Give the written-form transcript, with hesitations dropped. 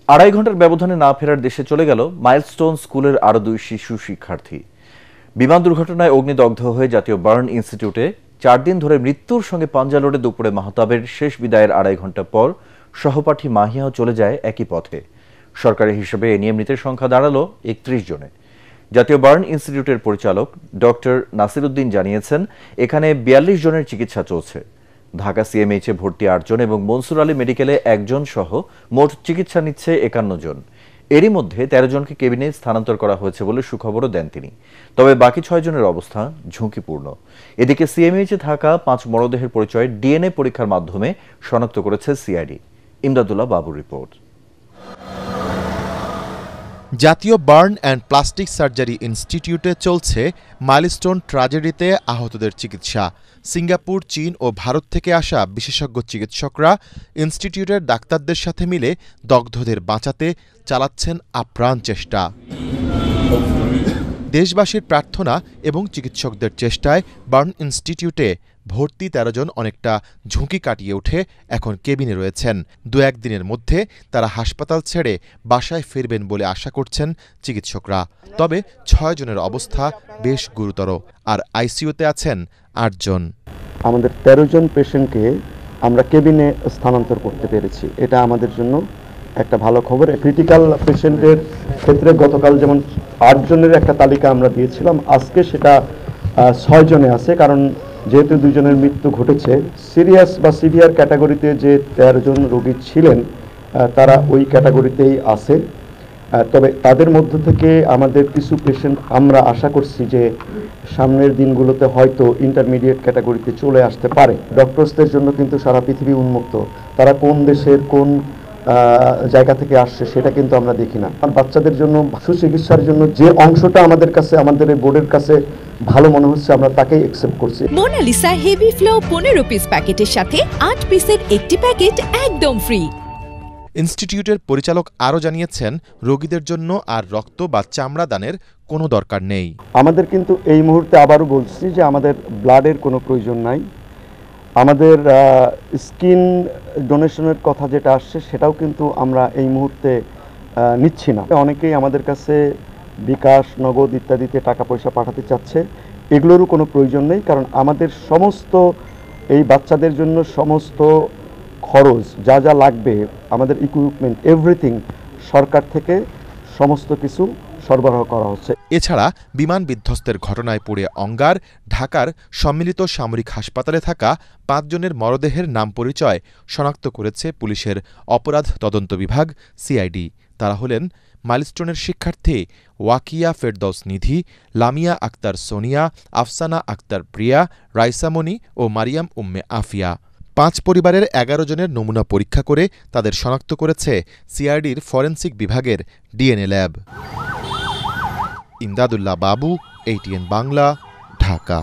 আড়াই ঘন্টার ব্যবধানে না ফেরার দেশে চলে গেল মাইলস্টোন স্কুলের আরো 2 শিশু শিক্ষার্থী। বিমান দুর্ঘটনায় অগ্নিদগ্ধ হয়ে জাতীয় বার্ন ইনস্টিটিউটে 4 দিন ধরে মৃত্যুর সঙ্গে পাঞ্জা লড়ে দুপুরে মাহতাবের শেষ বিদায়ের আড়াই ঘন্টা পর সহপাঠী মাহিয়াও চলে যায় একই পথে। সরকারি হিসেবে এ নিয়ে মৃতের সংখ্যা দাঁড়ালো 31 জনে। জাতীয় বার্ন ইনস্টিটিউটের পরিচালক ডক্টর নাসিরউদ্দিন জানিয়েছেন, এখানে 42 জনের চিকিৎসা চলছে। ঢাকা সিএমএইচে ভর্তি 8 জন এবং মনসুর আলী মেডিকেলে 1 জন সহ মোট চিকিৎসা নিচ্ছে 51 জন। এরই মধ্যে 13 জনকে কেবিনে স্থানান্তর করা হয়েছে বলে সুখবরও দেন তিনি। তবে বাকি 6 জনের অবস্থা ঝুঁকিপূর্ণ। এদিকে সিএমএইচে থাকা 5 মরদেহের পরিচয় ডিএনএ পরীক্ষার মাধ্যমে শনাক্ত করেছে সিআইডি। ইমদাদুল্লাহ বাবুর রিপোর্ট। জাতীয় বার্ন অ্যান্ড প্লাস্টিক সার্জারি ইনস্টিটিউটে চলছে মাইলস্টোন ট্র্যাজেডিতে আহতদের চিকিৎসা। সিঙ্গাপুর, চীন ও ভারত থেকে আসা বিশেষজ্ঞ চিকিৎসকরা ইনস্টিটিউটের ডাক্তারদের সাথে মিলে দগ্ধদের বাঁচাতে চালাচ্ছেন আপ্রাণ চেষ্টা। দেশবাসীর প্রার্থনা এবং চিকিৎসকদের চেষ্টায় বার্ন ইনস্টিটিউটে ভর্তি 13 জন অনেকটা ঝুঁকি কাটিয়ে উঠে এখন কেবিনে রয়েছেন। 2-1 দিনের মধ্যে তারা হাসপাতাল ছেড়ে বাসায় ফিরবেন বলে আশা করছেন চিকিৎসকরা। তবে 6 জনের অবস্থা বেশ গুরুতর, আর আইসিইউতে আছেন 8 জন। আমাদের 13 জন পেশেন্টকে আমরা কেবিনে স্থানান্তর করতে পেরেছি, এটা আমাদের জন্য একটা ভালো খবর। ক্রিটিক্যাল পেশেন্টের ক্ষেত্রে গতকাল যেমন 8 জনের একটা তালিকা আমরা দিয়েছিলাম, আজকে সেটা 6 জনে আছে, কারণ যেহেতু 2 জনের মৃত্যু ঘটেছে। সিরিয়াস বা সিভিয়ার ক্যাটাগরিতে যে 13 জন রোগী ছিলেন তারা ওই ক্যাটাগরিতেই আছে। তবে তাদের মধ্য থেকে আমাদের কিছু পেশেন্ট আমরা আশা করছি যে সামনের দিনগুলোতে হয়তো ইন্টারমিডিয়েট ক্যাটাগরিতে চলে আসতে পারে। ডক্টরসদের জন্য কিন্তু সারা পৃথিবী উন্মুক্ত, তারা কোন দেশের কোন জায়গা থেকে আসছে সেটা কিন্তু আমরা দেখি না। আর বাচ্চাদের জন্য সুচিকিৎসার জন্য যে অংশটা আমাদের কাছে, আমাদের বোর্ডের কাছে ভালো মনে হচ্ছে, আমরা তাকেই অ্যাকসেপ্ট করছি। মোনালিসা হেভি ফ্লো 15 পিস প্যাকেটের সাথে 8 পিসের একটি প্যাকেট একদম ফ্রি। ইনস্টিটিউটের পরিচালক আরও জানিয়েছেন, রোগীদের জন্য আর রক্ত বা চামড়া দানের কোনো দরকার নেই। আমাদের কিন্তু এই মুহূর্তে আবারও বলছি যে আমাদের ব্লাডের কোনো প্রয়োজন নাই। আমাদের স্কিন ডোনেশনের কথা যেটা আসছে সেটাও কিন্তু আমরা এই মুহূর্তে নিচ্ছি না। অনেকেই আমাদের কাছে বিকাশ, নগদ ইত্যাদিতে টাকা পয়সা পাঠাতে চাচ্ছে, এগুলোরও কোনো প্রয়োজন নেই, কারণ আমাদের সমস্ত এই বাচ্চাদের জন্য সমস্ত খরচ যা যা লাগবে, আমাদের ইকুইপমেন্ট, এভরিথিং সরকার থেকে সমস্ত কিছু সরবরাহ করা হচ্ছে। এছাড়া বিমান বিধ্বস্তের ঘটনায় পড়ে অঙ্গার ঢাকার সম্মিলিত সামরিক হাসপাতালে থাকা 5 জনের মরদেহের নাম পরিচয় শনাক্ত করেছে পুলিশের অপরাধ তদন্ত বিভাগ সিআইডি। তারা হলেন মাইলস্টোনের শিক্ষার্থী ওয়াকিয়া ফেরদৌস নিধি, লামিয়া আক্তার সোনিয়া, আফসানা আক্তার প্রিয়া, রাইসামণি ও মারিয়াম উম্মে আফিয়া। 5 পরিবারের 11 জনের নমুনা পরীক্ষা করে তাদের শনাক্ত করেছে সিআইডির ফরেনসিক বিভাগের ডিএনএ ল্যাব। ইমদাদুল্লাহ বাবু, ATN বাংলা, ঢাকা।